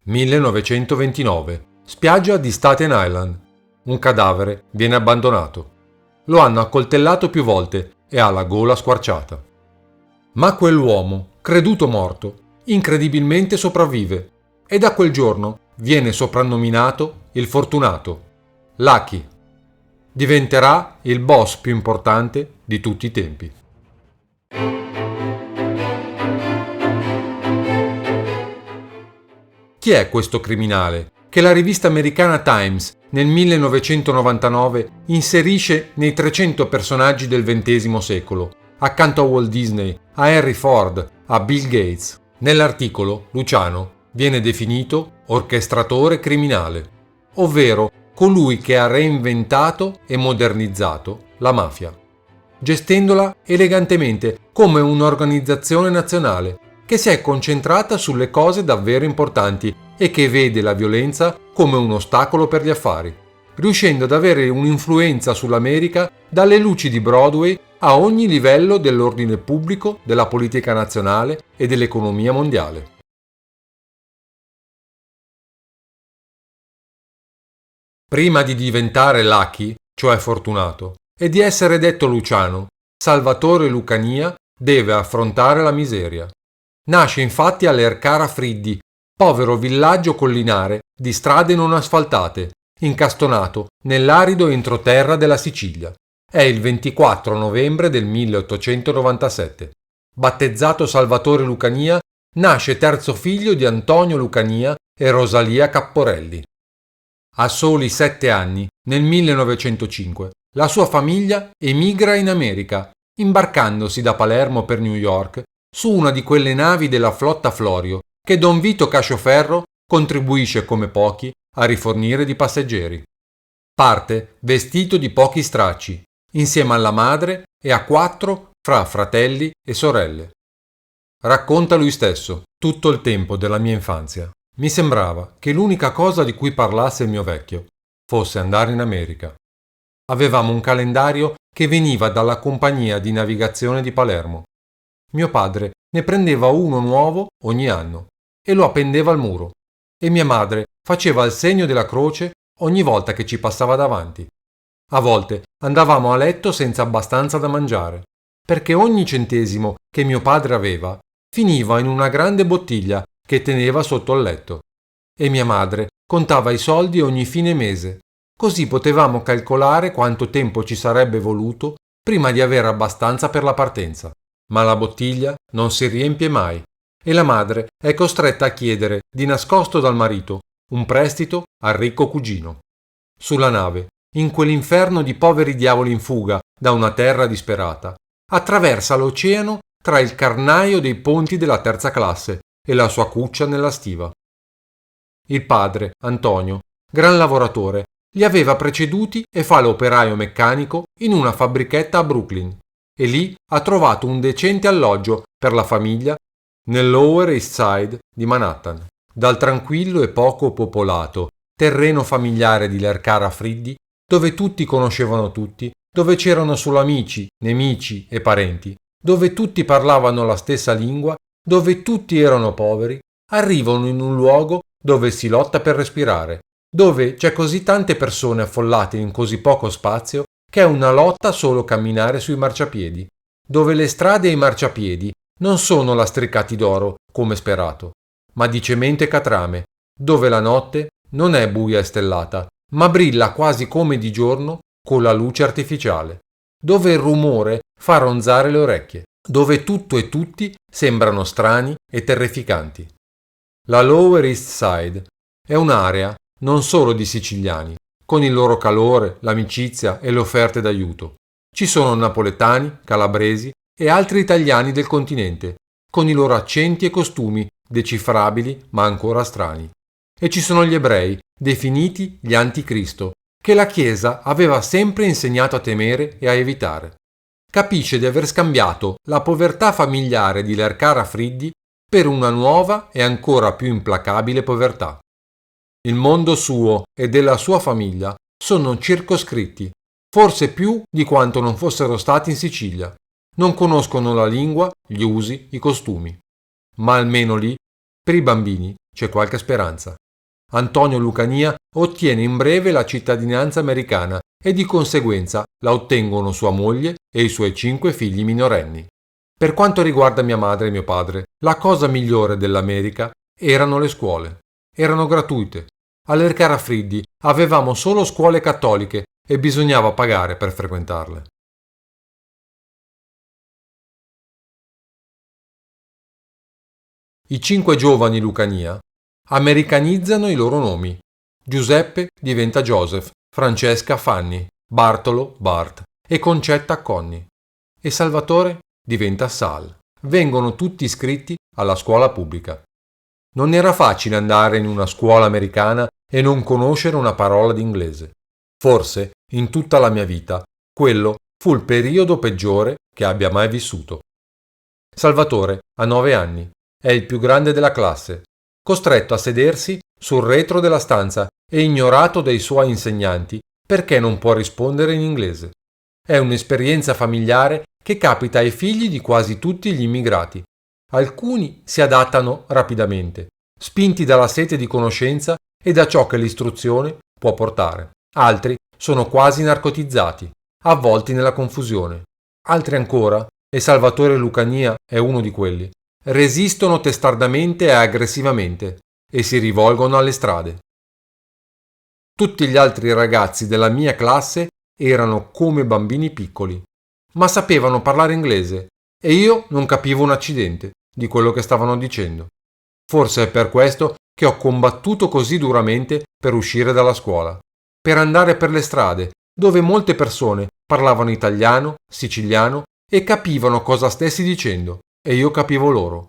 1929. Spiaggia di Staten Island. Un cadavere viene abbandonato. Lo hanno accoltellato più volte e ha la gola squarciata. Ma quell'uomo, creduto morto, incredibilmente sopravvive e da quel giorno viene soprannominato il Fortunato. Lucky. Diventerà il boss più importante di tutti i tempi. Chi è questo criminale che la rivista americana Times nel 1999 inserisce nei 300 personaggi del XX secolo, accanto a Walt Disney, a Henry Ford, a Bill Gates? Nell'articolo, Luciano viene definito orchestratore criminale, ovvero colui che ha reinventato e modernizzato la mafia, gestendola elegantemente come un'organizzazione nazionale che si è concentrata sulle cose davvero importanti e che vede la violenza come un ostacolo per gli affari, riuscendo ad avere un'influenza sull'America dalle luci di Broadway a ogni livello dell'ordine pubblico, della politica nazionale e dell'economia mondiale. Prima di diventare Lucky, cioè fortunato, e di essere detto Luciano, Salvatore Lucania deve affrontare la miseria. Nasce infatti all'Ercara Friddi, povero villaggio collinare di strade non asfaltate, incastonato nell'arido entroterra della Sicilia. È il 24 novembre del 1897. Battezzato Salvatore Lucania, nasce terzo figlio di Antonio Lucania e Rosalia Capporelli. A soli 7 anni, nel 1905, la sua famiglia emigra in America, imbarcandosi da Palermo per New York su una di quelle navi della flotta Florio che Don Vito Cascioferro contribuisce come pochi a rifornire di passeggeri. Parte vestito di pochi stracci, insieme alla madre e a 4 fra fratelli e sorelle. Racconta lui stesso: tutto il tempo della mia infanzia mi sembrava che l'unica cosa di cui parlasse il mio vecchio fosse andare in America. Avevamo un calendario che veniva dalla compagnia di navigazione di Palermo. Mio padre ne prendeva uno nuovo ogni anno e lo appendeva al muro, e mia madre faceva il segno della croce ogni volta che ci passava davanti. A volte andavamo a letto senza abbastanza da mangiare, perché ogni centesimo che mio padre aveva finiva in una grande bottiglia che teneva sotto il letto, e mia madre contava i soldi ogni fine mese, così potevamo calcolare quanto tempo ci sarebbe voluto prima di avere abbastanza per la partenza. Ma la bottiglia non si riempie mai e la madre è costretta a chiedere di nascosto dal marito un prestito al ricco cugino. Sulla nave, in quell'inferno di poveri diavoli in fuga da una terra disperata, attraversa l'oceano tra il carnaio dei ponti della terza classe e la sua cuccia nella stiva. Il padre, Antonio, gran lavoratore, li aveva preceduti e fa l'operaio meccanico in una fabbrichetta a Brooklyn, e lì ha trovato un decente alloggio per la famiglia nel Lower East Side di Manhattan, dal tranquillo e poco popolato terreno familiare di Lercara Friddi, dove tutti conoscevano tutti, dove c'erano solo amici, nemici e parenti, dove tutti parlavano la stessa lingua, dove tutti erano poveri, arrivano in un luogo dove si lotta per respirare, dove c'è così tante persone affollate in così poco spazio che è una lotta solo camminare sui marciapiedi, dove le strade e i marciapiedi non sono lastricati d'oro, come sperato, ma di cemento e catrame, dove la notte non è buia e stellata, ma brilla quasi come di giorno con la luce artificiale, dove il rumore fa ronzare le orecchie, dove tutto e tutti sembrano strani e terrificanti. La Lower East Side è un'area non solo di siciliani, con il loro calore, l'amicizia e le offerte d'aiuto. Ci sono napoletani, calabresi e altri italiani del continente, con i loro accenti e costumi decifrabili ma ancora strani. E ci sono gli ebrei, definiti gli anticristo, che la Chiesa aveva sempre insegnato a temere e a evitare. Capisce di aver scambiato la povertà familiare di Lercara Friddi per una nuova e ancora più implacabile povertà. Il mondo suo e della sua famiglia sono circoscritti, forse più di quanto non fossero stati in Sicilia. Non conoscono la lingua, gli usi, i costumi. Ma almeno lì, per i bambini, c'è qualche speranza. Antonio Lucania ottiene in breve la cittadinanza americana e di conseguenza la ottengono sua moglie e i suoi 5 figli minorenni. Per quanto riguarda mia madre e mio padre, la cosa migliore dell'America erano le scuole. Erano gratuite. All'Ercara Friddi avevamo solo scuole cattoliche e bisognava pagare per frequentarle. I 5 giovani Lucania americanizzano i loro nomi. Giuseppe diventa Joseph, Francesca Fanny, Bartolo Bart e Concetta Conny. E Salvatore diventa Sal. Vengono tutti iscritti alla scuola pubblica. Non era facile andare in una scuola americana e non conoscere una parola d'inglese. Forse, in tutta la mia vita, quello fu il periodo peggiore che abbia mai vissuto. Salvatore ha 9 anni, è il più grande della classe, costretto a sedersi sul retro della stanza e ignorato dai suoi insegnanti perché non può rispondere in inglese. È un'esperienza familiare che capita ai figli di quasi tutti gli immigrati. Alcuni si adattano rapidamente, spinti dalla sete di conoscenza e da ciò che l'istruzione può portare. Altri sono quasi narcotizzati, avvolti nella confusione. Altri ancora, e Salvatore Lucania è uno di quelli, resistono testardamente e aggressivamente e si rivolgono alle strade. Tutti gli altri ragazzi della mia classe erano come bambini piccoli, ma sapevano parlare inglese e io non capivo un accidente di quello che stavano dicendo. Forse è per questo che ho combattuto così duramente per uscire dalla scuola, per andare per le strade, dove molte persone parlavano italiano, siciliano e capivano cosa stessi dicendo, e io capivo loro.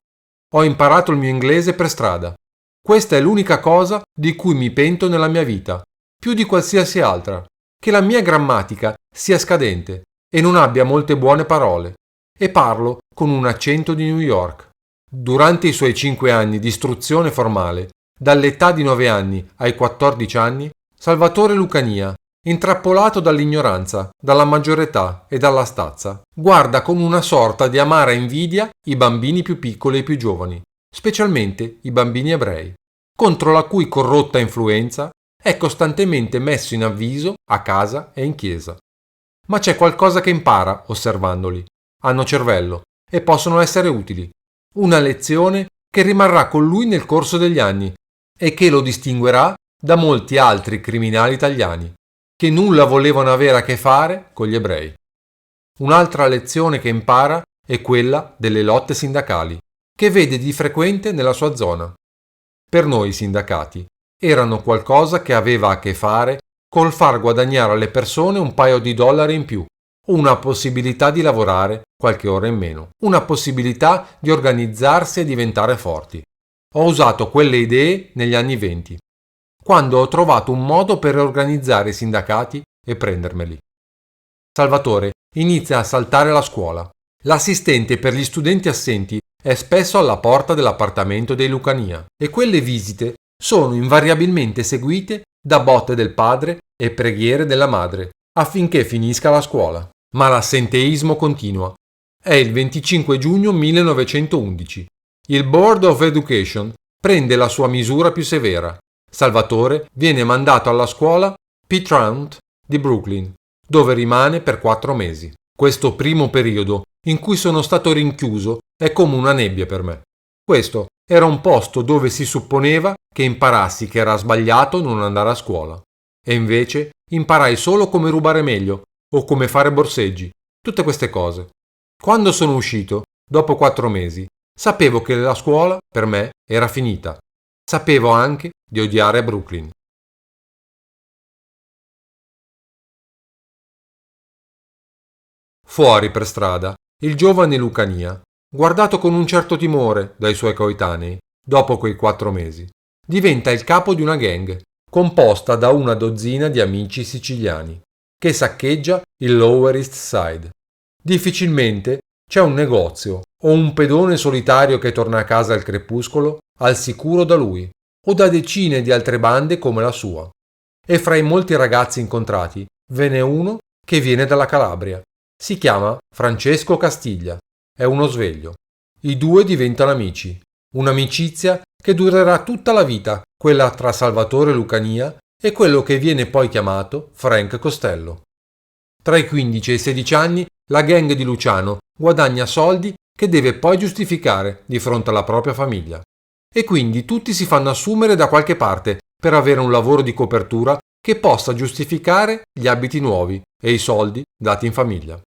Ho imparato il mio inglese per strada. Questa è l'unica cosa di cui mi pento nella mia vita, più di qualsiasi altra, che la mia grammatica sia scadente e non abbia molte buone parole, e parlo con un accento di New York. Durante i suoi 5 anni di istruzione formale, dall'età di 9 anni ai 14 anni, Salvatore Lucania, intrappolato dall'ignoranza, dalla maggiore età e dalla stazza, guarda con una sorta di amara invidia i bambini più piccoli e più giovani, specialmente i bambini ebrei, contro la cui corrotta influenza è costantemente messo in avviso a casa e in chiesa. Ma c'è qualcosa che impara osservandoli. Hanno cervello e possono essere utili. Una lezione che rimarrà con lui nel corso degli anni e che lo distinguerà da molti altri criminali italiani che nulla volevano avere a che fare con gli ebrei. Un'altra lezione che impara è quella delle lotte sindacali, che vede di frequente nella sua zona. Per noi i sindacati erano qualcosa che aveva a che fare col far guadagnare alle persone un paio di dollari in più, una possibilità di lavorare qualche ora in meno, una possibilità di organizzarsi e diventare forti. Ho usato quelle idee negli anni 20, quando ho trovato un modo per organizzare i sindacati e prendermeli. Salvatore inizia a saltare la scuola. L'assistente per gli studenti assenti è spesso alla porta dell'appartamento dei Lucania e quelle visite sono invariabilmente seguite da botte del padre e preghiere della madre affinché finisca la scuola. Ma l'assenteismo continua. È il 25 giugno 1911. Il Board of Education prende la sua misura più severa. Salvatore viene mandato alla scuola Pitt di Brooklyn, dove rimane per 4 mesi. Questo primo periodo in cui sono stato rinchiuso è come una nebbia per me. Questo era un posto dove si supponeva che imparassi che era sbagliato non andare a scuola. E invece imparai solo come rubare meglio o come fare borseggi, tutte queste cose. Quando sono uscito, dopo 4 mesi, sapevo che la scuola per me era finita. Sapevo anche di odiare Brooklyn. Fuori per strada, il giovane Lucania, guardato con un certo timore dai suoi coetanei, dopo quei 4 mesi, diventa il capo di una gang, composta da una dozzina di amici siciliani, che saccheggia il Lower East Side. Difficilmente c'è un negozio o un pedone solitario che torna a casa al crepuscolo al sicuro da lui, o da decine di altre bande come la sua. E fra i molti ragazzi incontrati ve n'è uno che viene dalla Calabria. Si chiama Francesco Castiglia, è uno sveglio. I due diventano amici, un'amicizia che durerà tutta la vita, quella tra Salvatore Lucania e quello che viene poi chiamato Frank Costello. Tra i 15 e i 16 anni la gang di Luciano guadagna soldi che deve poi giustificare di fronte alla propria famiglia. E quindi tutti si fanno assumere da qualche parte per avere un lavoro di copertura che possa giustificare gli abiti nuovi e i soldi dati in famiglia.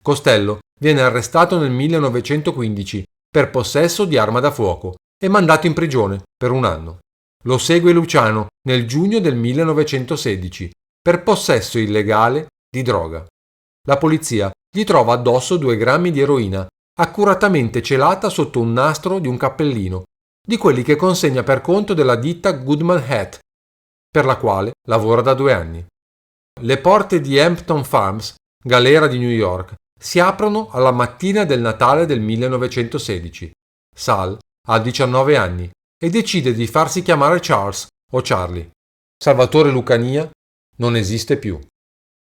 Costello viene arrestato nel 1915 per possesso di arma da fuoco e mandato in prigione per un anno. Lo segue Luciano nel giugno del 1916 per possesso illegale di droga. La polizia gli trova addosso 2 grammi di eroina, accuratamente celata sotto un nastro di un cappellino, di quelli che consegna per conto della ditta Goodman Hat, per la quale lavora da 2 anni. Le porte di Hampton Farms, galera di New York, si aprono alla mattina del Natale del 1916. Sal ha 19 anni e decide di farsi chiamare Charles o Charlie. Salvatore Lucania non esiste più.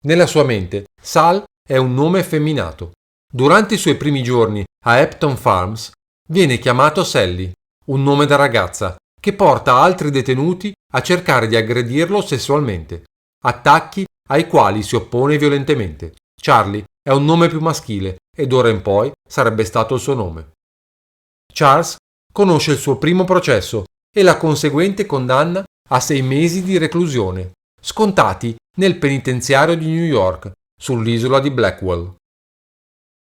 Nella sua mente, Sal è un nome effeminato. Durante i suoi primi giorni a Hampton Farms viene chiamato Sally, un nome da ragazza, che porta altri detenuti a cercare di aggredirlo sessualmente, attacchi ai quali si oppone violentemente. Charlie è un nome più maschile e d'ora in poi sarebbe stato il suo nome. Charles conosce il suo primo processo e la conseguente condanna a 6 mesi di reclusione, scontati nel penitenziario di New York, sull'isola di Blackwell.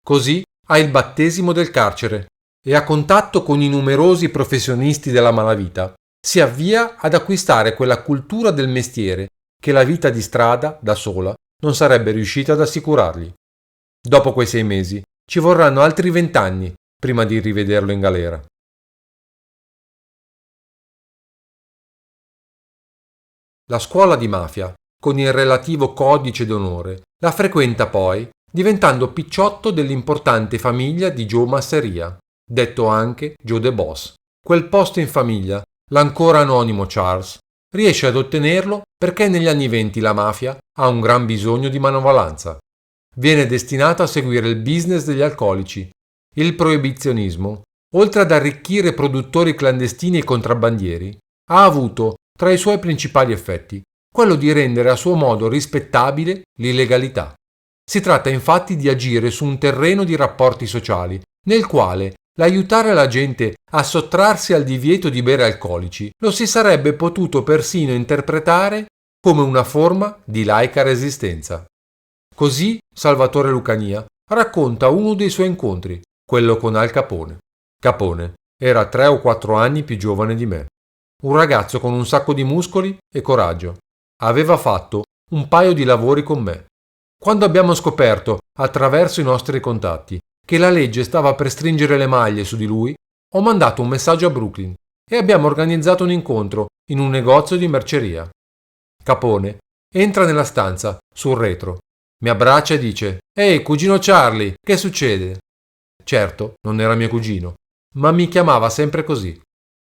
Così ha il battesimo del carcere e, a contatto con i numerosi professionisti della malavita, si avvia ad acquistare quella cultura del mestiere che la vita di strada, da sola, non sarebbe riuscita ad assicurargli. Dopo quei 6 mesi ci vorranno altri 20 anni prima di rivederlo in galera. La scuola di mafia, con il relativo codice d'onore, la frequenta poi diventando picciotto dell'importante famiglia di Joe Masseria, detto anche Joe the Boss. Quel posto in famiglia, l'ancora anonimo Charles, riesce ad ottenerlo perché negli anni '20 la mafia ha un gran bisogno di manovalanza. Viene destinato a seguire il business degli alcolici. Il proibizionismo, oltre ad arricchire produttori clandestini e contrabbandieri, ha avuto tra i suoi principali effetti quello di rendere a suo modo rispettabile l'illegalità. Si tratta infatti di agire su un terreno di rapporti sociali, nel quale l'aiutare la gente a sottrarsi al divieto di bere alcolici lo si sarebbe potuto persino interpretare come una forma di laica resistenza. Così Salvatore Lucania racconta uno dei suoi incontri, quello con Al Capone. Capone era 3 o 4 anni più giovane di me. Un ragazzo con un sacco di muscoli e coraggio. Aveva fatto un paio di lavori con me. Quando abbiamo scoperto, attraverso i nostri contatti, che la legge stava per stringere le maglie su di lui, ho mandato un messaggio a Brooklyn e abbiamo organizzato un incontro in un negozio di merceria. Capone entra nella stanza, sul retro, mi abbraccia e dice: «Ehi, cugino Charlie, che succede?» Certo, non era mio cugino, ma mi chiamava sempre così.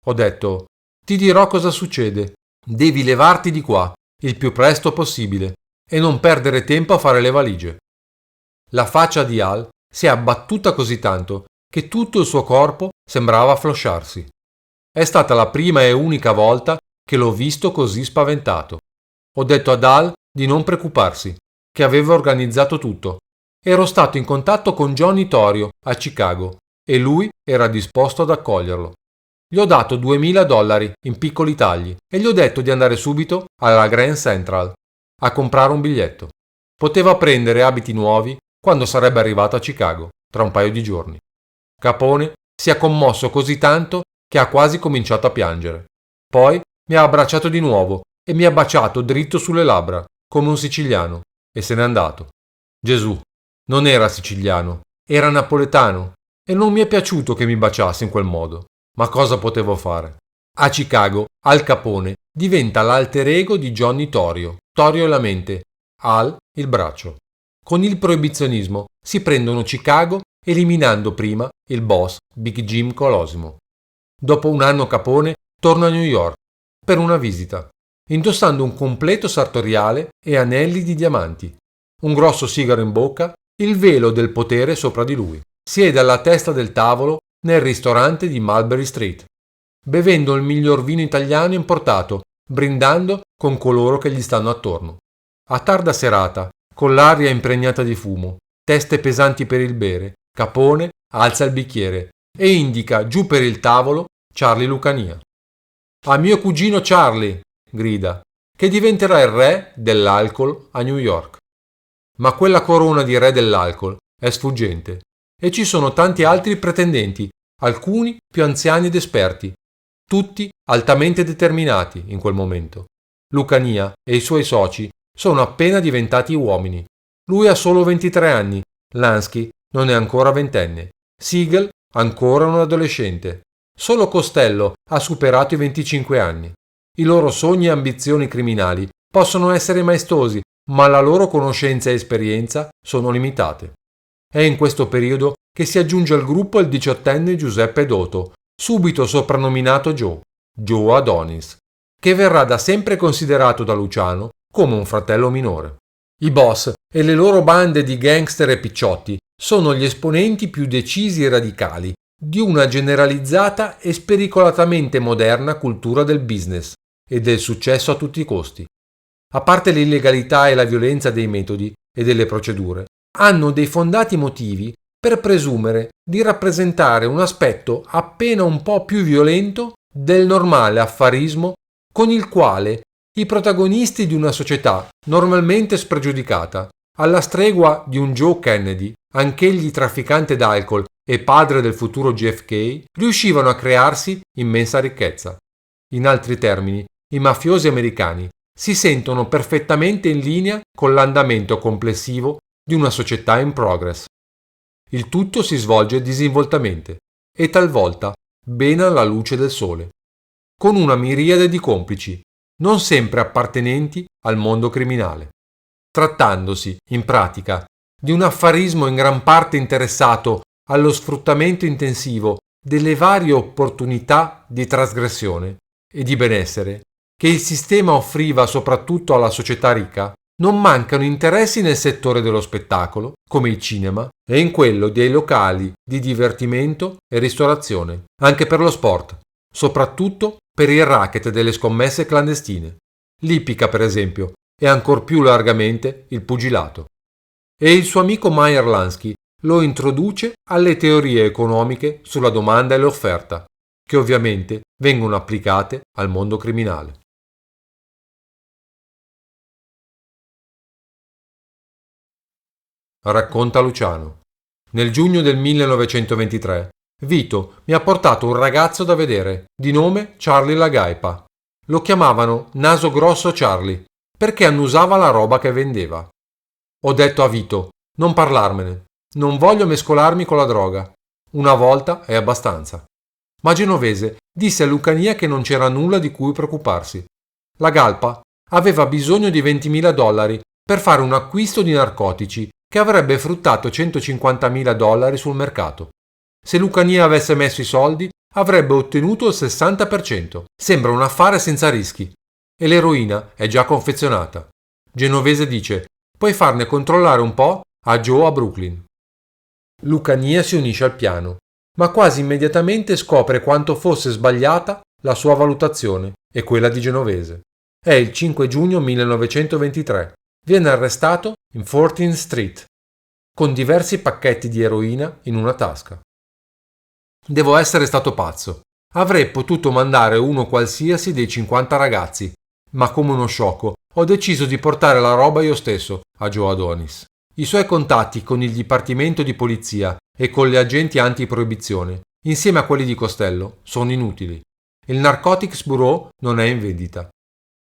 Ho detto: «Ti dirò cosa succede. Devi levarti di qua, il più presto possibile, e non perdere tempo a fare le valigie». La faccia di Al si è abbattuta così tanto che tutto il suo corpo sembrava flosciarsi. È stata la prima e unica volta che l'ho visto così spaventato. Ho detto ad Al di non preoccuparsi, che avevo organizzato tutto. Ero stato in contatto con Johnny Torrio a Chicago e lui era disposto ad accoglierlo. Gli ho dato $2.000 in piccoli tagli e gli ho detto di andare subito alla Grand Central a comprare un biglietto. Poteva prendere abiti nuovi quando sarebbe arrivato a Chicago, tra un paio di giorni. Capone si è commosso così tanto che ha quasi cominciato a piangere. Poi mi ha abbracciato di nuovo e mi ha baciato dritto sulle labbra, come un siciliano, e se n'è andato. Gesù, non era siciliano, era napoletano, e non mi è piaciuto che mi baciasse in quel modo. Ma cosa potevo fare? A Chicago, Al Capone diventa l'alter ego di Johnny Torrio. Torrio è la mente, Al il braccio. Con il proibizionismo si prendono Chicago eliminando prima il boss Big Jim Colosimo. Dopo un anno Capone torna a New York per una visita, indossando un completo sartoriale e anelli di diamanti, un grosso sigaro in bocca, il velo del potere sopra di lui. Siede alla testa del tavolo nel ristorante di Mulberry Street. bevendo il miglior vino italiano importato, brindando con coloro che gli stanno attorno. A tarda serata, con l'aria impregnata di fumo, teste pesanti per il bere, Capone alza il bicchiere e indica giù per il tavolo Charlie Lucania. A mio cugino Charlie, grida, che diventerà il re dell'alcol a New York. Ma quella corona di re dell'alcol è sfuggente e ci sono tanti altri pretendenti, alcuni più anziani ed esperti, tutti altamente determinati in quel momento. Lucania e i suoi soci sono appena diventati uomini. Lui ha solo 23 anni, Lansky non è ancora ventenne, Siegel ancora un adolescente. Solo Costello ha superato i 25 anni. I loro sogni e ambizioni criminali possono essere maestosi, ma la loro conoscenza e esperienza sono limitate. È in questo periodo che si aggiunge al gruppo il 18enne Giuseppe Doto, subito soprannominato Joe Adonis, che verrà da sempre considerato da Luciano come un fratello minore. I boss e le loro bande di gangster e picciotti sono gli esponenti più decisi e radicali di una generalizzata e spericolatamente moderna cultura del business e del successo a tutti i costi. A parte l'illegalità e la violenza dei metodi e delle procedure, hanno dei fondati motivi per presumere di rappresentare un aspetto appena un po' più violento del normale affarismo con il quale i protagonisti di una società normalmente spregiudicata, alla stregua di un Joe Kennedy, anch'egli trafficante d'alcol e padre del futuro JFK, riuscivano a crearsi immensa ricchezza. In altri termini, i mafiosi americani si sentono perfettamente in linea con l'andamento complessivo di una società in progress. Il tutto si svolge disinvoltamente e talvolta ben alla luce del sole, con una miriade di complici, non sempre appartenenti al mondo criminale, trattandosi, in pratica, di un affarismo in gran parte interessato allo sfruttamento intensivo delle varie opportunità di trasgressione e di benessere che il sistema offriva soprattutto alla società ricca. Non mancano interessi nel settore dello spettacolo, come il cinema, e in quello dei locali di divertimento e ristorazione, anche per lo sport, soprattutto per il racket delle scommesse clandestine, l'ippica per esempio, e ancor più largamente il pugilato. E il suo amico Meyer Lansky lo introduce alle teorie economiche sulla domanda e l'offerta, che ovviamente vengono applicate al mondo criminale. Racconta Luciano. Nel giugno del 1923, Vito mi ha portato un ragazzo da vedere, di nome Charlie Lagaipa. Lo chiamavano Naso Grosso Charlie, perché annusava la roba che vendeva. Ho detto a Vito, non parlarmene, non voglio mescolarmi con la droga. Una volta è abbastanza. Ma Genovese disse a Lucania che non c'era nulla di cui preoccuparsi. La Galpa aveva bisogno di $20.000 per fare un acquisto di narcotici che avrebbe fruttato $150.000 sul mercato. Se Lucania avesse messo i soldi, avrebbe ottenuto il 60%. Sembra un affare senza rischi. E l'eroina è già confezionata. Genovese dice, puoi farne controllare un po' a Joe a Brooklyn. Lucania si unisce al piano, ma quasi immediatamente scopre quanto fosse sbagliata la sua valutazione e quella di Genovese. È il 5 giugno 1923. Viene arrestato in 14th Street, con diversi pacchetti di eroina in una tasca. Devo essere stato pazzo. Avrei potuto mandare uno qualsiasi dei 50 ragazzi, ma come uno sciocco ho deciso di portare la roba io stesso a Joe Adonis. I suoi contatti con il Dipartimento di Polizia e con gli agenti antiproibizione, insieme a quelli di Costello, sono inutili. Il Narcotics Bureau non è in vendita.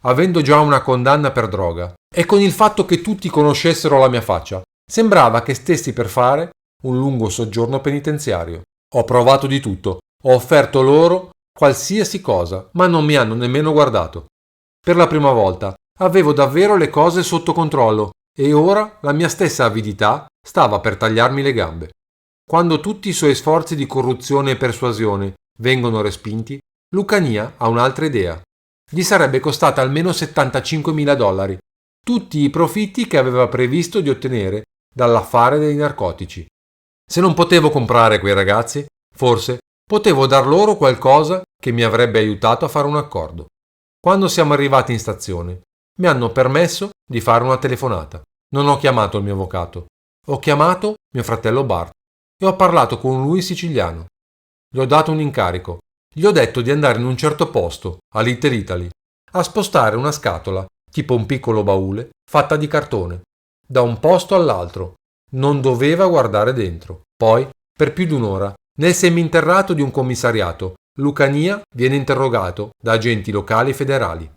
Avendo già una condanna per droga e con il fatto che tutti conoscessero la mia faccia, sembrava che stessi per fare un lungo soggiorno penitenziario. Ho provato di tutto, ho offerto loro qualsiasi cosa, ma non mi hanno nemmeno guardato. Per la prima volta avevo davvero le cose sotto controllo e ora la mia stessa avidità stava per tagliarmi le gambe. Quando tutti i suoi sforzi di corruzione e persuasione vengono respinti, Lucania ha un'altra idea. Gli sarebbe costata almeno $75.000, tutti i profitti che aveva previsto di ottenere dall'affare dei narcotici. Se non potevo comprare quei ragazzi, forse potevo dar loro qualcosa che mi avrebbe aiutato a fare un accordo. Quando siamo arrivati in stazione, mi hanno permesso di fare una telefonata. Non ho chiamato il mio avvocato. Ho chiamato mio fratello Bart e ho parlato con lui in siciliano. Gli ho dato un incarico. Gli ho detto di andare in un certo posto, a Little Italy, a spostare una scatola, tipo un piccolo baule, fatta di cartone, da un posto all'altro. Non doveva guardare dentro. Poi, per più di un'ora, nel seminterrato di un commissariato, Lucania viene interrogato da agenti locali e federali.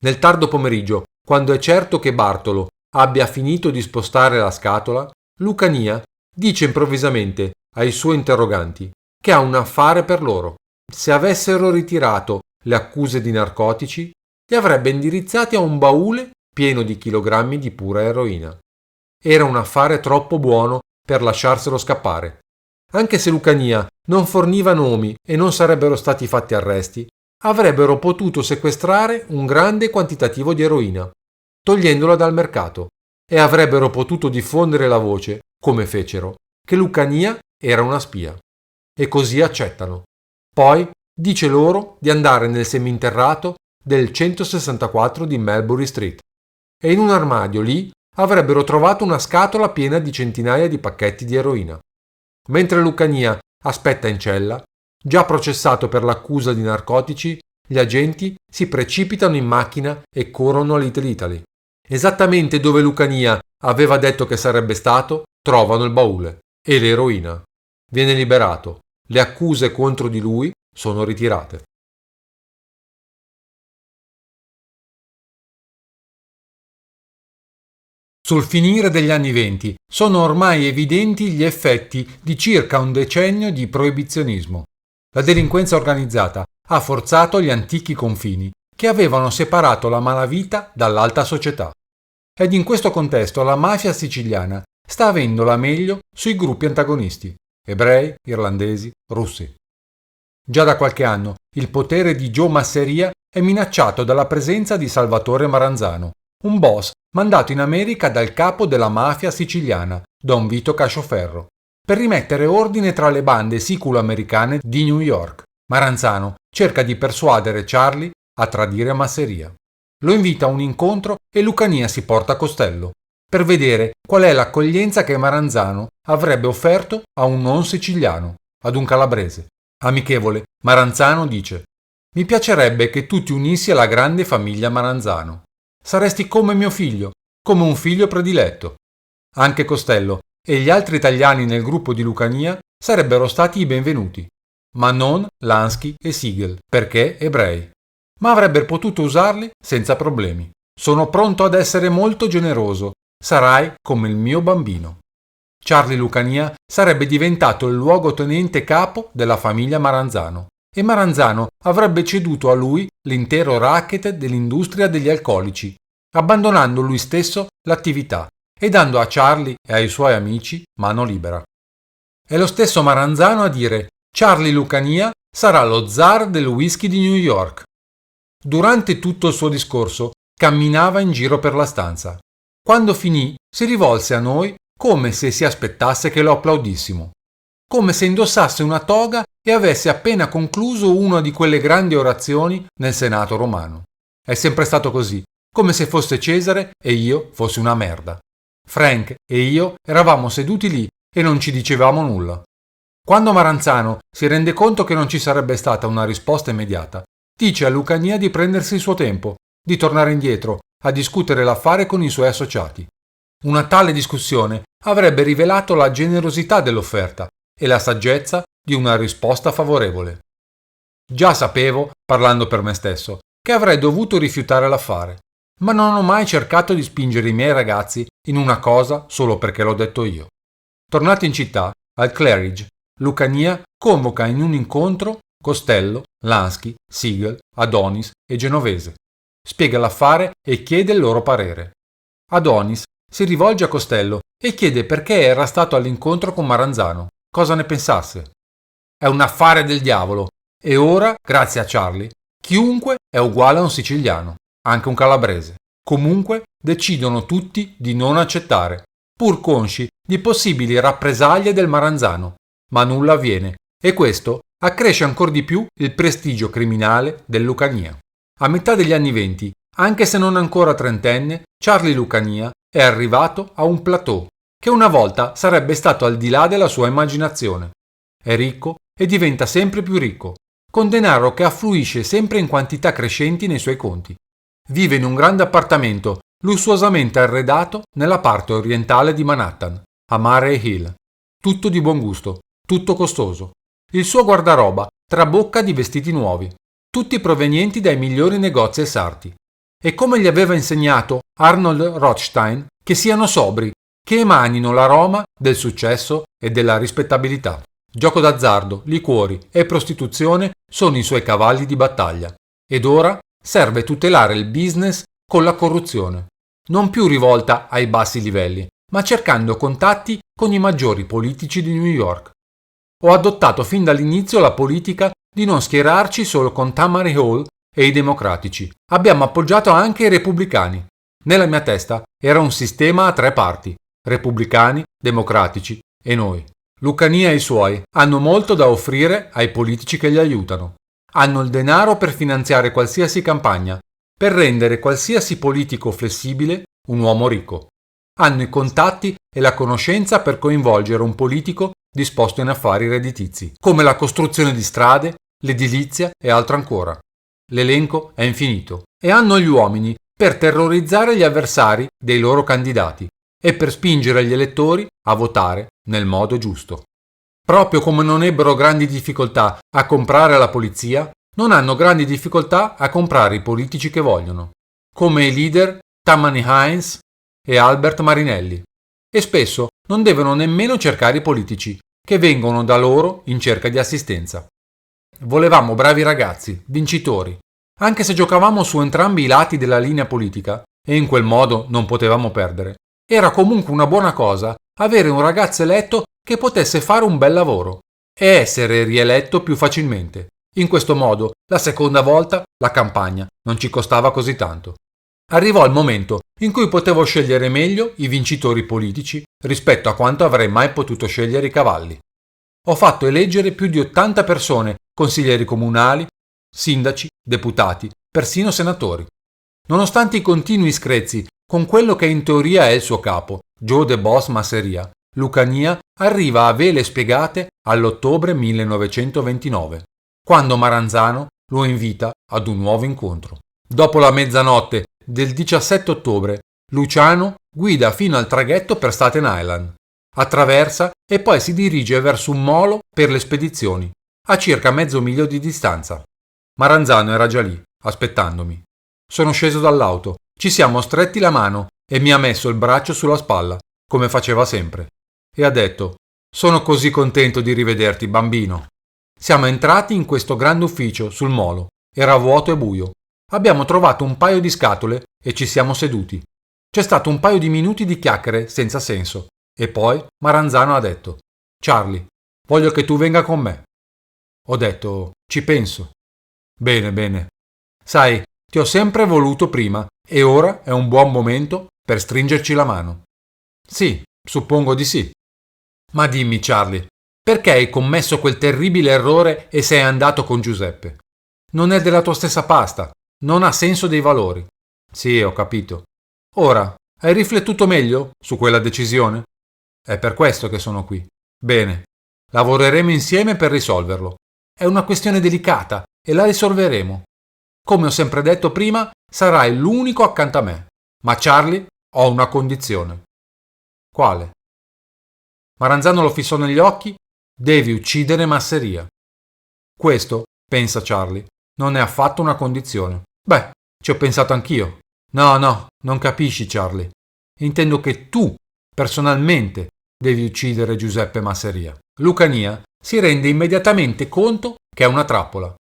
Nel tardo pomeriggio, quando è certo che Bartolo abbia finito di spostare la scatola, Lucania dice improvvisamente ai suoi interroganti che ha un affare per loro. Se avessero ritirato le accuse di narcotici, li avrebbe indirizzati a un baule pieno di chilogrammi di pura eroina. Era un affare troppo buono per lasciarselo scappare. Anche se Lucania non forniva nomi e non sarebbero stati fatti arresti, avrebbero potuto sequestrare un grande quantitativo di eroina, togliendola dal mercato, e avrebbero potuto diffondere la voce, come fecero, che Lucania era una spia. E così accettano. Poi dice loro di andare nel seminterrato del 164 di Melbury Street e in un armadio lì avrebbero trovato una scatola piena di centinaia di pacchetti di eroina. Mentre Lucania aspetta in cella, già processato per l'accusa di narcotici, gli agenti si precipitano in macchina e corrono a Little Italy. Esattamente dove Lucania aveva detto che sarebbe stato, trovano il baule e l'eroina. Viene liberato. Le accuse contro di lui sono ritirate. Sul finire degli anni '20 sono ormai evidenti gli effetti di circa un decennio di proibizionismo. La delinquenza organizzata ha forzato gli antichi confini che avevano separato la malavita dall'alta società. Ed in questo contesto la mafia siciliana sta avendo la meglio sui gruppi antagonisti: ebrei, irlandesi, russi. Già da qualche anno il potere di Joe Masseria è minacciato dalla presenza di Salvatore Maranzano, un boss mandato in America dal capo della mafia siciliana, Don Vito Cascioferro, per rimettere ordine tra le bande siculo-americane di New York. Maranzano cerca di persuadere Charlie a tradire Masseria. Lo invita a un incontro e Lucania si porta a Costello, per vedere qual è l'accoglienza che Maranzano avrebbe offerto a un non siciliano, ad un calabrese. Amichevole, Maranzano dice: «Mi piacerebbe che tu ti unissi alla grande famiglia Maranzano. Saresti come mio figlio, come un figlio prediletto». Anche Costello e gli altri italiani nel gruppo di Lucania sarebbero stati i benvenuti, ma non Lansky e Siegel, perché ebrei. Ma avrebbe potuto usarli senza problemi. «Sono pronto ad essere molto generoso. Sarai come il mio bambino». Charlie Lucania sarebbe diventato il luogotenente capo della famiglia Maranzano e Maranzano avrebbe ceduto a lui l'intero racket dell'industria degli alcolici, abbandonando lui stesso l'attività e dando a Charlie e ai suoi amici mano libera. È lo stesso Maranzano a dire: «Charlie Lucania sarà lo zar del whisky di New York». Durante tutto il suo discorso camminava in giro per la stanza. Quando finì, si rivolse a noi come se si aspettasse che lo applaudissimo, come se indossasse una toga e avesse appena concluso una di quelle grandi orazioni nel Senato romano. È sempre stato così, come se fosse Cesare e io fossi una merda. Frank e io eravamo seduti lì e non ci dicevamo nulla. Quando Maranzano si rende conto che non ci sarebbe stata una risposta immediata, dice a Lucania di prendersi il suo tempo, di tornare indietro a discutere l'affare con i suoi associati. Una tale discussione avrebbe rivelato la generosità dell'offerta e la saggezza di una risposta favorevole. Già sapevo, parlando per me stesso, che avrei dovuto rifiutare l'affare, ma non ho mai cercato di spingere i miei ragazzi in una cosa solo perché l'ho detto io. Tornato in città, al Claridge, Lucania convoca in un incontro Costello, Lansky, Siegel, Adonis e Genovese. Spiega l'affare e chiede il loro parere. Adonis si rivolge a Costello e chiede perché era stato all'incontro con Maranzano, cosa ne pensasse. È un affare del diavolo e ora, grazie a Charlie, chiunque è uguale a un siciliano, anche un calabrese. Comunque decidono tutti di non accettare, pur consci di possibili rappresaglie del Maranzano, ma nulla avviene e questo accresce ancor di più il prestigio criminale del Lucania. A metà degli anni '20, anche se non ancora trentenne, Charlie Lucania è arrivato a un plateau che una volta sarebbe stato al di là della sua immaginazione. È ricco e diventa sempre più ricco, con denaro che affluisce sempre in quantità crescenti nei suoi conti. Vive in un grande appartamento lussuosamente arredato nella parte orientale di Manhattan, a Murray Hill. Tutto di buon gusto, tutto costoso. Il suo guardaroba trabocca di vestiti nuovi, tutti provenienti dai migliori negozi e sarti. E come gli aveva insegnato Arnold Rothstein, che siano sobri, che emanino l'aroma del successo e della rispettabilità. Gioco d'azzardo, liquori e prostituzione sono i suoi cavalli di battaglia. Ed ora serve tutelare il business con la corruzione, non più rivolta ai bassi livelli, ma cercando contatti con i maggiori politici di New York. Ho adottato fin dall'inizio la politica di non schierarci solo con Tammany Hall e i democratici. Abbiamo appoggiato anche i repubblicani. Nella mia testa era un sistema a tre parti: repubblicani, democratici e noi. Lucania e i suoi hanno molto da offrire ai politici che li aiutano. Hanno il denaro per finanziare qualsiasi campagna, per rendere qualsiasi politico flessibile un uomo ricco. Hanno i contatti e la conoscenza per coinvolgere un politico disposto in affari redditizi, come la costruzione di strade, l'edilizia e altro ancora. L'elenco è infinito. E hanno gli uomini per terrorizzare gli avversari dei loro candidati e per spingere gli elettori a votare nel modo giusto. Proprio come non ebbero grandi difficoltà a comprare la polizia, non hanno grandi difficoltà a comprare i politici che vogliono, come i leader Tammany Hines e Albert Marinelli. E spesso non devono nemmeno cercare i politici, che vengono da loro in cerca di assistenza. Volevamo bravi ragazzi, vincitori, anche se giocavamo su entrambi i lati della linea politica, e in quel modo non potevamo perdere. Era comunque una buona cosa avere un ragazzo eletto che potesse fare un bel lavoro e essere rieletto più facilmente. In questo modo, la seconda volta, la campagna non ci costava così tanto. Arrivò il momento in cui potevo scegliere meglio i vincitori politici rispetto a quanto avrei mai potuto scegliere i cavalli. Ho fatto eleggere più di 80 persone, consiglieri comunali, sindaci, deputati, persino senatori. Nonostante i continui screzi con quello che in teoria è il suo capo, Joe The Boss Masseria, Lucania arriva a vele spiegate all'ottobre 1929, quando Maranzano lo invita ad un nuovo incontro. Dopo la mezzanotte del 17 ottobre, Luciano guida fino al traghetto per Staten Island, attraversa e poi si dirige verso un molo per le spedizioni, a circa mezzo miglio di distanza. Maranzano era già lì, aspettandomi. Sono sceso dall'auto, ci siamo stretti la mano e mi ha messo il braccio sulla spalla, come faceva sempre, e ha detto: «Sono così contento di rivederti, bambino». Siamo entrati in questo grande ufficio sul molo. Era vuoto e buio. Abbiamo trovato un paio di scatole e ci siamo seduti. C'è stato un paio di minuti di chiacchiere senza senso. E poi Maranzano ha detto: «Charlie, voglio che tu venga con me». Ho detto: «Ci penso». «Bene, bene. Sai, ti ho sempre voluto prima e ora è un buon momento per stringerci la mano». «Sì, suppongo di sì». «Ma dimmi, Charlie, perché hai commesso quel terribile errore e sei andato con Giuseppe? Non è della tua stessa pasta, non ha senso dei valori». «Sì, ho capito. Ora, hai riflettuto meglio su quella decisione?» «È per questo che sono qui». «Bene, lavoreremo insieme per risolverlo. È una questione delicata e la risolveremo. Come ho sempre detto prima, sarai l'unico accanto a me. Ma Charlie, ho una condizione». «Quale?» Maranzano lo fissò negli occhi. «Devi uccidere Masseria». «Questo», pensa Charlie, «non è affatto una condizione». «Beh, ci ho pensato anch'io». No, non capisci, Charlie. Intendo che tu, personalmente, devi uccidere Giuseppe Masseria». Lucania si rende immediatamente conto che è una trappola.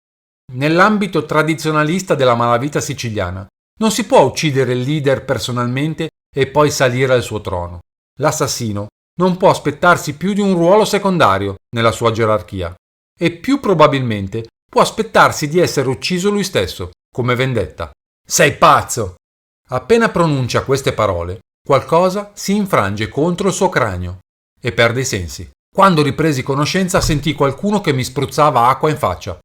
Nell'ambito tradizionalista della malavita siciliana, non si può uccidere il leader personalmente e poi salire al suo trono. L'assassino non può aspettarsi più di un ruolo secondario nella sua gerarchia e più probabilmente può aspettarsi di essere ucciso lui stesso, come vendetta. «Sei pazzo!» Appena pronuncia queste parole, qualcosa si infrange contro il suo cranio e perde i sensi. Quando ripresi conoscenza sentii qualcuno che mi spruzzava acqua in faccia.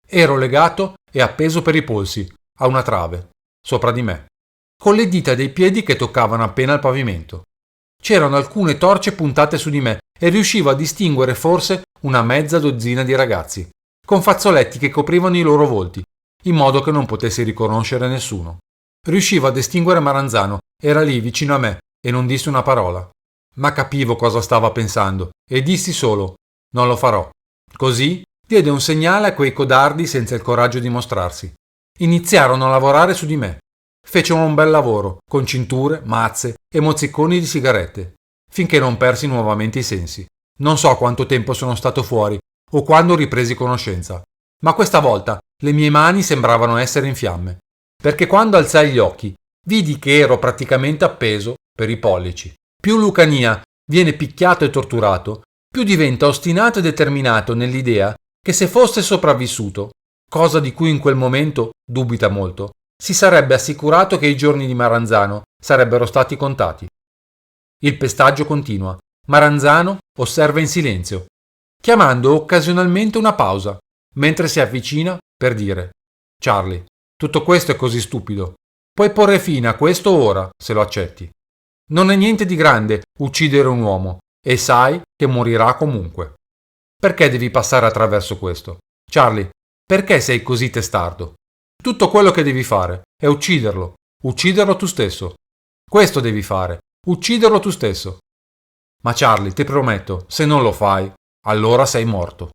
Ero legato e appeso per i polsi a una trave, sopra di me, con le dita dei piedi che toccavano appena il pavimento. C'erano alcune torce puntate su di me e riuscivo a distinguere forse una mezza dozzina di ragazzi, con fazzoletti che coprivano i loro volti, in modo che non potessi riconoscere nessuno. Riuscivo a distinguere Maranzano, era lì vicino a me e non disse una parola. Ma capivo cosa stava pensando e dissi solo: non lo farò. Così diede un segnale a quei codardi senza il coraggio di mostrarsi. Iniziarono a lavorare su di me. Fecero un bel lavoro, con cinture, mazze e mozziconi di sigarette, finché non persi nuovamente i sensi. Non so quanto tempo sono stato fuori o quando ripresi conoscenza, ma questa volta le mie mani sembravano essere in fiamme, perché quando alzai gli occhi vidi che ero praticamente appeso per i pollici. Più Lucania viene picchiato e torturato, più diventa ostinato e determinato nell'idea che se fosse sopravvissuto, cosa di cui in quel momento dubita molto, si sarebbe assicurato che i giorni di Maranzano sarebbero stati contati. Il pestaggio continua. Maranzano osserva in silenzio, chiamando occasionalmente una pausa, mentre si avvicina per dire: Charlie, tutto questo è così stupido. Puoi porre fine a questo ora, se lo accetti. Non è niente di grande uccidere un uomo e sai che morirà comunque. Perché devi passare attraverso questo? Charlie, perché sei così testardo? Tutto quello che devi fare è ucciderlo tu stesso. Questo devi fare, ucciderlo tu stesso. Ma Charlie, ti prometto, se non lo fai, allora sei morto.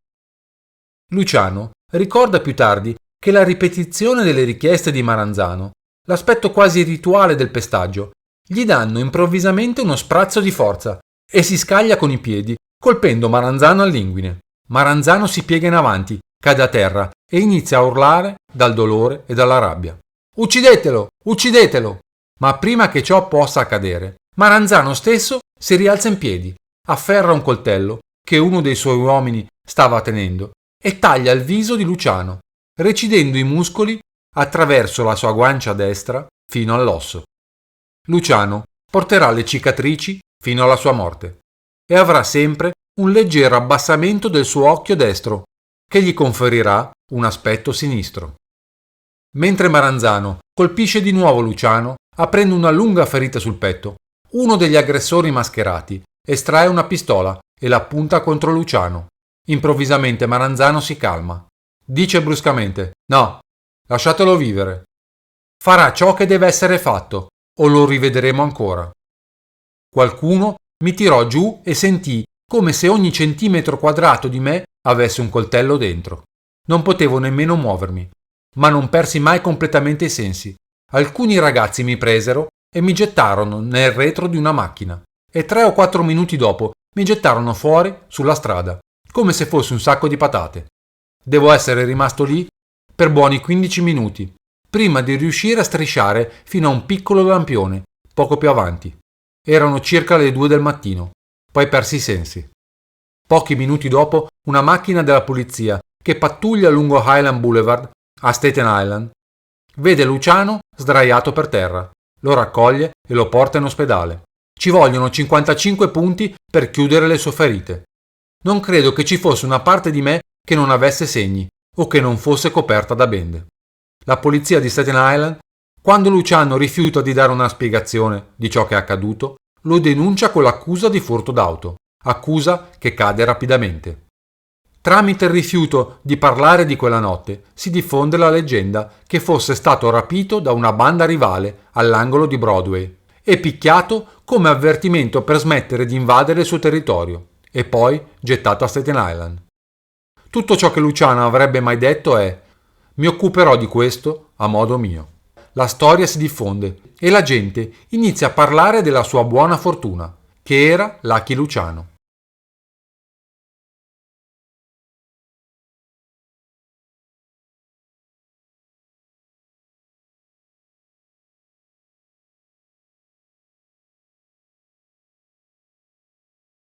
Luciano ricorda più tardi che la ripetizione delle richieste di Maranzano, l'aspetto quasi rituale del pestaggio, gli danno improvvisamente uno sprazzo di forza e si scaglia con i piedi, colpendo Maranzano all'inguine. Maranzano si piega in avanti, cade a terra e inizia a urlare dal dolore e dalla rabbia. Uccidetelo! Uccidetelo! Ma prima che ciò possa accadere, Maranzano stesso si rialza in piedi, afferra un coltello che uno dei suoi uomini stava tenendo e taglia il viso di Luciano, recidendo i muscoli attraverso la sua guancia destra fino all'osso. Luciano porterà le cicatrici fino alla sua morte e avrà sempre un leggero abbassamento del suo occhio destro che gli conferirà un aspetto sinistro. Mentre Maranzano colpisce di nuovo Luciano, aprendo una lunga ferita sul petto, uno degli aggressori mascherati estrae una pistola e la punta contro Luciano. Improvvisamente Maranzano si calma. Dice bruscamente: no, lasciatelo vivere. Farà ciò che deve essere fatto o lo rivedremo ancora. Qualcuno mi tirò giù e sentii come se ogni centimetro quadrato di me avesse un coltello dentro. Non potevo nemmeno muovermi, ma non persi mai completamente i sensi. Alcuni ragazzi mi presero e mi gettarono nel retro di una macchina e 3 o 4 minuti dopo mi gettarono fuori sulla strada, come se fosse un sacco di patate. Devo essere rimasto lì per buoni 15 minuti, prima di riuscire a strisciare fino a un piccolo lampione, poco più avanti. Erano circa le 2 del mattino, poi persi i sensi. Pochi minuti dopo, una macchina della polizia che pattuglia lungo Highland Boulevard, a Staten Island, vede Luciano sdraiato per terra, lo raccoglie e lo porta in ospedale. Ci vogliono 55 punti per chiudere le sue ferite. Non credo che ci fosse una parte di me che non avesse segni o che non fosse coperta da bende. La polizia di Staten Island, quando Luciano rifiuta di dare una spiegazione di ciò che è accaduto, lo denuncia con l'accusa di furto d'auto, accusa che cade rapidamente. Tramite il rifiuto di parlare di quella notte si diffonde la leggenda che fosse stato rapito da una banda rivale all'angolo di Broadway e picchiato come avvertimento per smettere di invadere il suo territorio e poi gettato a Staten Island. Tutto ciò che Luciano avrebbe mai detto è: mi occuperò di questo a modo mio. La storia si diffonde e la gente inizia a parlare della sua buona fortuna, che era Lucky Luciano.